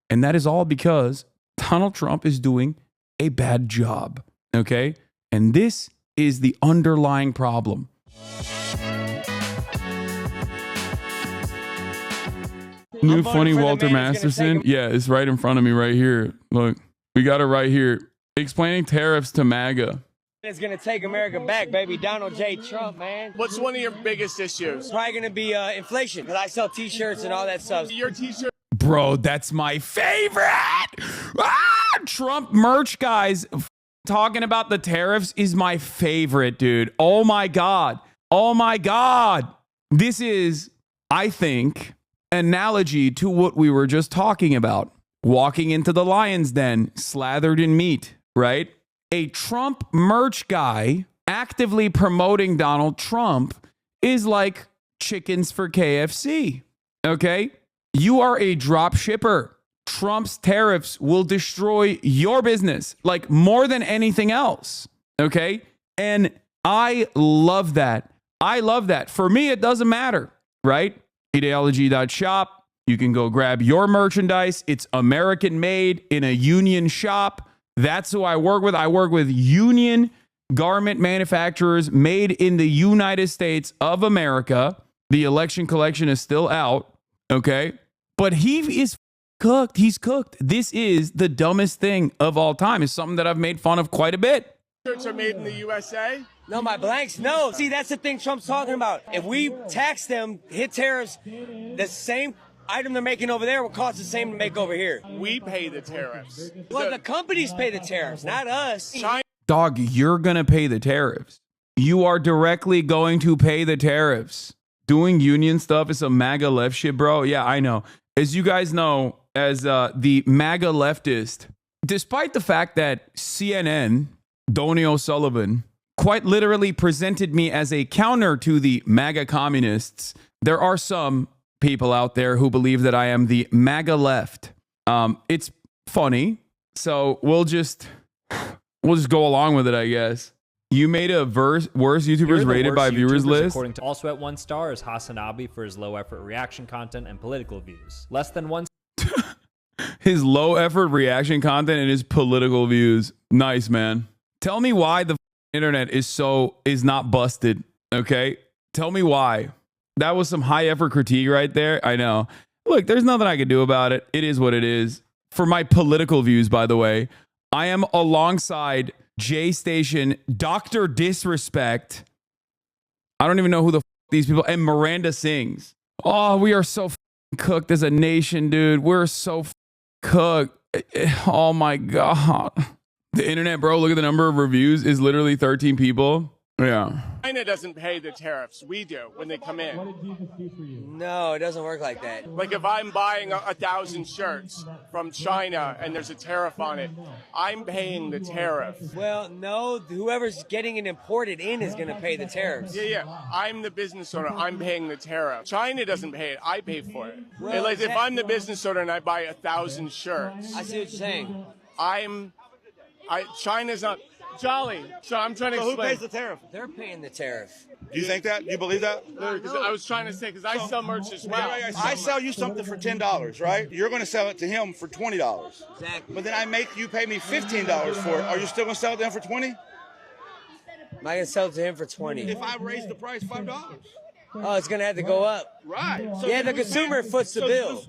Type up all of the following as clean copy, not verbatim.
And that is all because Donald Trump is doing a bad job. Okay? And this is the underlying problem. New funny Walter Masterson. Yeah, it's right in front of me right here. Look, we got it right here. Explaining tariffs to MAGA. It's going to take America back, baby. Donald J. Trump, man. What's one of your biggest issues? Probably going to be inflation, because I sell T-shirts and all that stuff. Your T-shirt. Bro, that's my favorite. Trump merch guys talking about the tariffs is my favorite, dude. Oh my God. Oh my God. This is, I think, analogy to what we were just talking about. Walking into the lion's den, slathered in meat, right? A Trump merch guy actively promoting Donald Trump is like chickens for KFC, okay? You are a drop shipper. Trump's tariffs will destroy your business like more than anything else, okay? And I love that. I love that. For me, it doesn't matter, right? Ideology.shop. You can go grab your merchandise. It's American made in a union shop. That's who I work with. I work with union garment manufacturers made in the United States of America. The election collection is still out, okay? But he is cooked. He's cooked. This is the dumbest thing of all time. It's something that I've made fun of quite a bit. Shirts are made in the USA? No, my blanks, no. See, that's the thing Trump's talking about. If we tax them, hit tariffs, the same item they're making over there will cost the same to make over here. We pay the tariffs. Well, the companies pay the tariffs, not us. China. Dog, you're going to pay the tariffs. You are directly going to pay the tariffs. Doing union stuff is some MAGA left shit, bro. Yeah, I know. As you guys know, as the MAGA leftist, despite the fact that CNN, Donny O'Sullivan, quite literally presented me as a counter to the MAGA communists, there are some people out there who believe that I am the MAGA left. It's funny, so we'll just go along with it, I guess. You made a worst YouTubers rated by viewers list. According to also at 1 star is HasanAbi for his low effort reaction content and political views. Less than 1. His low effort reaction content and his political views. Nice, man. Tell me why the internet is not busted. Okay, tell me why. That was some high effort critique right there. I know. Look, there's nothing I can do about it. It is what it is. For my political views, by the way, I am alongside J Station, Dr. Disrespect. I don't even know who the these people, and Miranda Sings. Oh, we are so cooked as a nation, dude. We're so cooked. Oh my God. The internet, bro, look at the number of reviews is literally 13 people. Yeah. China doesn't pay the tariffs. We do when they come in. What did Jesus do for you? No, it doesn't work like that. Like if I'm buying 1,000 shirts from China and there's a tariff on it, I'm paying the tariff. Well, no, whoever's getting it imported in is going to pay the tariffs. Yeah. I'm the business owner. I'm paying the tariff. China doesn't pay it. I pay for it. Well, Like if I'm the business owner and I buy 1,000 shirts, I see what you're saying. China's not Jolly. So I'm trying to explain. Who pays the tariff? They're paying the tariff. Do you think that? You believe that? Because I was trying to say, because I sell merch as well. I sell you something for $10, right? You're going to sell it to him for $20. Exactly. But then I make you pay me $15 for it. Are you still going to sell it to him for $20? Am I going to sell it to him for 20? If I raise the price $5. Oh, it's going to have to go up. Right. So Yeah, the consumer foots the bill.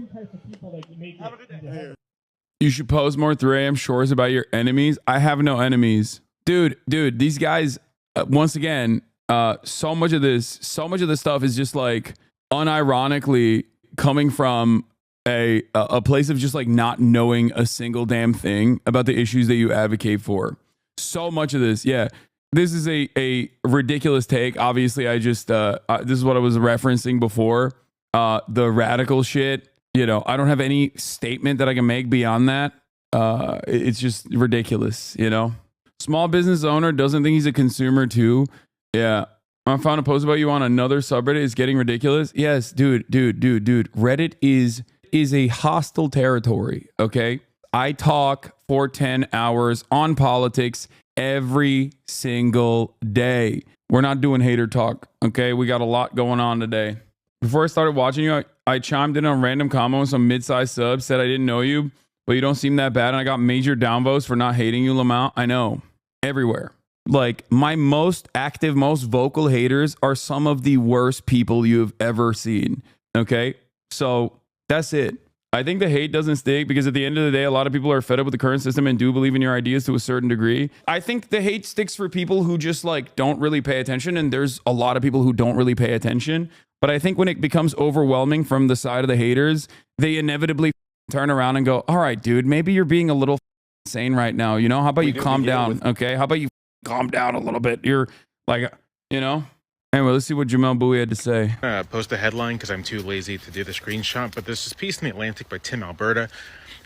Have a good day. You should post more 3 a.m. shorts about your enemies. I have no enemies. Dude, these guys, once again, so much of this stuff is just like unironically coming from a place of just like not knowing a single damn thing about the issues that you advocate for. So much of this, yeah. This is a ridiculous take. Obviously, I just this is what I was referencing before. The radical shit. You know, I don't have any statement that I can make beyond that. It's just ridiculous, you know? Small business owner doesn't think he's a consumer too. Yeah. I found a post about you on another subreddit. It's getting ridiculous. Yes, dude. Reddit is a hostile territory, okay? I talk for 10 hours on politics every single day. We're not doing hater talk, okay? We got a lot going on today. Before I started watching you, I chimed in on a random comment with some mid-sized sub, said I didn't know you. but you don't seem that bad. And I got major downvotes for not hating you, Lamont. I know. Everywhere. Like, my most active, most vocal haters are some of the worst people you've ever seen. Okay? So that's it. I think the hate doesn't stick because at the end of the day, a lot of people are fed up with the current system and do believe in your ideas to a certain degree. I think the hate sticks for people who just like don't really pay attention. And there's a lot of people who don't really pay attention. But I think when it becomes overwhelming from the side of the haters, they inevitably turn around and go, all right, dude, maybe you're being a little insane right now. You know, how about you calm down? Okay. How about you calm down a little bit? You're like, you know. Anyway, let's see what Jamel Bowie had to say. Post a headline because I'm too lazy to do the screenshot, but there's this piece in The Atlantic by Tim Alberta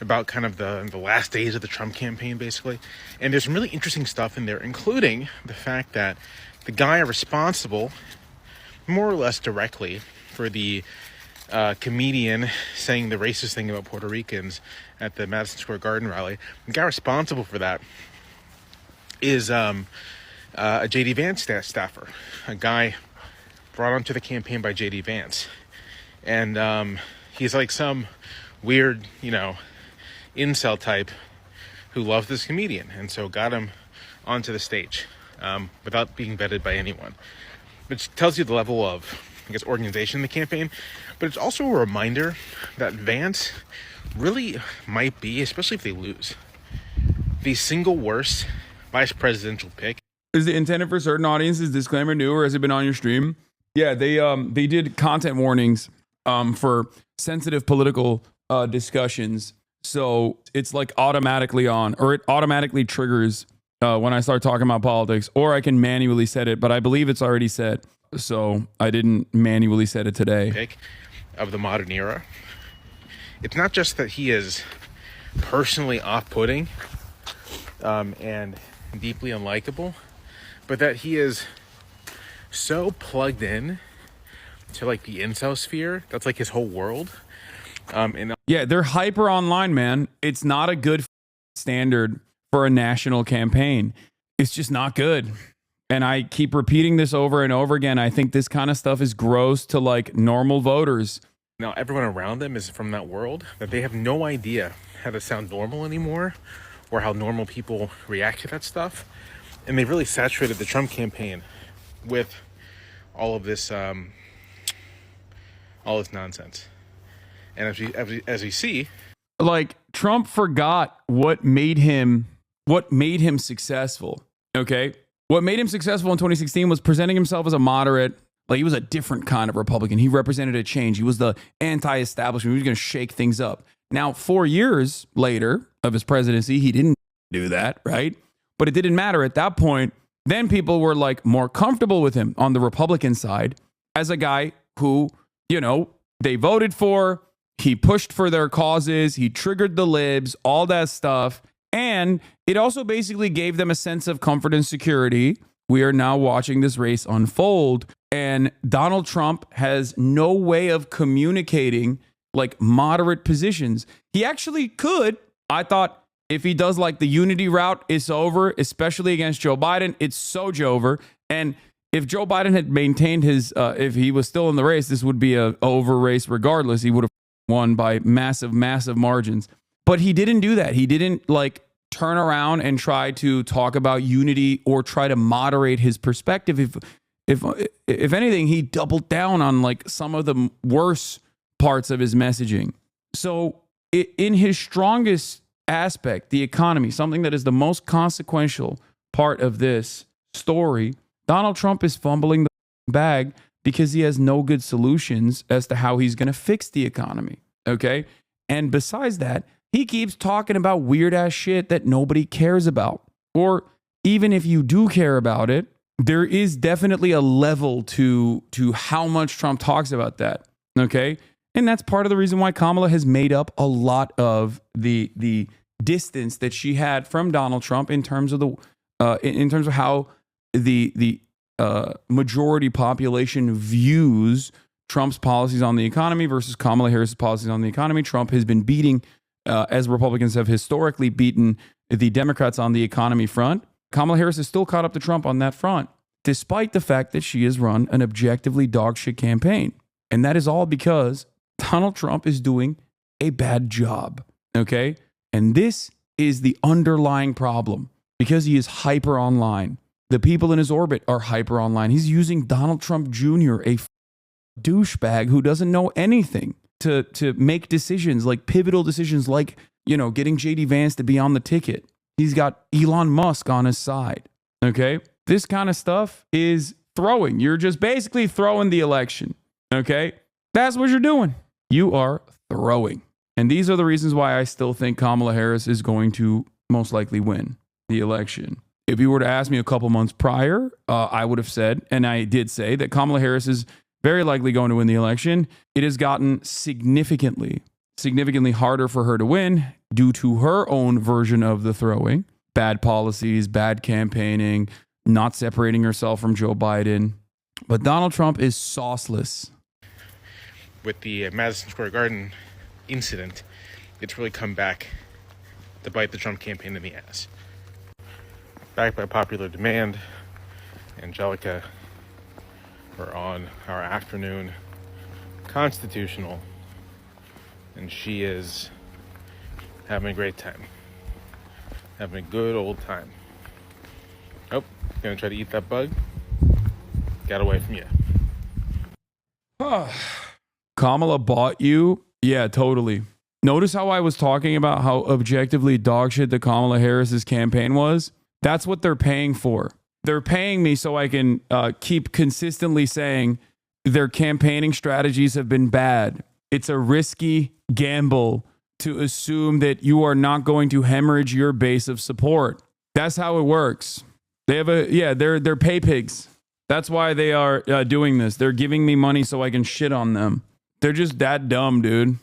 about kind of the last days of the Trump campaign, basically. And there's some really interesting stuff in there, including the fact that the guy responsible, more or less directly, for the comedian saying the racist thing about Puerto Ricans at the Madison Square Garden rally, the guy responsible for that is a J.D. Vance staffer, a guy brought onto the campaign by J.D. Vance. And he's like some weird, you know, incel type who loves this comedian. And so got him onto the stage without being vetted by anyone. Which tells you the level of, I guess, organization in the campaign. But it's also a reminder that Vance really might be, especially if they lose, the single worst vice presidential pick. Is it intended for certain audiences? Disclaimer new, or has it been on your stream? Yeah, they did content warnings for sensitive political discussions. So it's like automatically on, or it automatically triggers when I start talking about politics, or I can manually set it, but I believe it's already set. So I didn't manually set it today. Pick of the modern era. It's not just that he is personally off-putting and deeply unlikable, but that he is so plugged in to like the incel sphere. That's like his whole world. Yeah, they're hyper online, man. It's not a good standard for a national campaign. It's just not good. And I keep repeating this over and over again. I think this kind of stuff is gross to like normal voters. Now everyone around them is from that world, that they have no idea how to sound normal anymore or how normal people react to that stuff. And they've really saturated the Trump campaign with all of this nonsense. And as we see, like, Trump forgot what made him successful. Okay, what made him successful in 2016 was presenting himself as a moderate. Like, he was a different kind of Republican. He represented a change. He was the anti-establishment. He was going to shake things up. Now, 4 years later of his presidency, he didn't do that, right? But it didn't matter at that point. Then people were like more comfortable with him on the Republican side as a guy who, you know, they voted for. He pushed for their causes. He triggered the libs, all that stuff. And it also basically gave them a sense of comfort and security. We are now watching this race unfold. And Donald Trump has no way of communicating like moderate positions. He actually could. I thought, if he does like the unity route, it's over, especially against Joe Biden. It's so over. And if Joe Biden had maintained his, if he was still in the race, this would be a over race regardless. He would have won by massive, massive margins. But he didn't do that. He didn't like turn around and try to talk about unity or try to moderate his perspective. If anything, he doubled down on like some of the worst parts of his messaging. So in his strongest aspect, the economy, something that is the most consequential part of this story, Donald Trump is fumbling the bag because he has no good solutions as to how he's going to fix the economy. Okay. And besides that, he keeps talking about weird ass shit that nobody cares about. Or even if you do care about it, there is definitely a level to how much Trump talks about that. Okay. And that's part of the reason why Kamala has made up a lot of the distance that she had from Donald Trump in terms of how the majority population views Trump's policies on the economy versus Kamala Harris's policies on the economy. Trump has been beating, as Republicans have historically beaten the Democrats on the economy front. Kamala Harris has still caught up to Trump on that front, despite the fact that she has run an objectively dogshit campaign. And that is all because Donald Trump is doing a bad job. Okay. And this is the underlying problem because he is hyper online. The people in his orbit are hyper online. He's using Donald Trump Jr., a douchebag who doesn't know anything to make decisions, like pivotal decisions, like, you know, getting JD Vance to be on the ticket. He's got Elon Musk on his side. Okay. This kind of stuff is throwing. You're just basically throwing the election. Okay. That's what you're doing. You are throwing. And these are the reasons why I still think Kamala Harris is going to most likely win the election. If you were to ask me a couple months prior, I would have said, and I did say, that Kamala Harris is very likely going to win the election. It has gotten significantly harder for her to win due to her own version of the throwing. Bad policies, bad campaigning, not separating herself from Joe Biden. But Donald Trump is sauceless. With the Madison Square Garden incident, it's really come back to bite the Trump campaign in the ass. Backed by popular demand, Angelica, we're on our afternoon constitutional, and she is having a great time. Having a good old time. Oh, gonna try to eat that bug. Got away from you. Kamala bought you? Yeah, totally. Notice how I was talking about how objectively dogshit the Kamala Harris's campaign was? That's what they're paying for. They're paying me so I can keep consistently saying their campaigning strategies have been bad. It's a risky gamble to assume that you are not going to hemorrhage your base of support. That's how it works. They have they're pay pigs. That's why they are doing this. They're giving me money so I can shit on them. They're just that dumb, dude.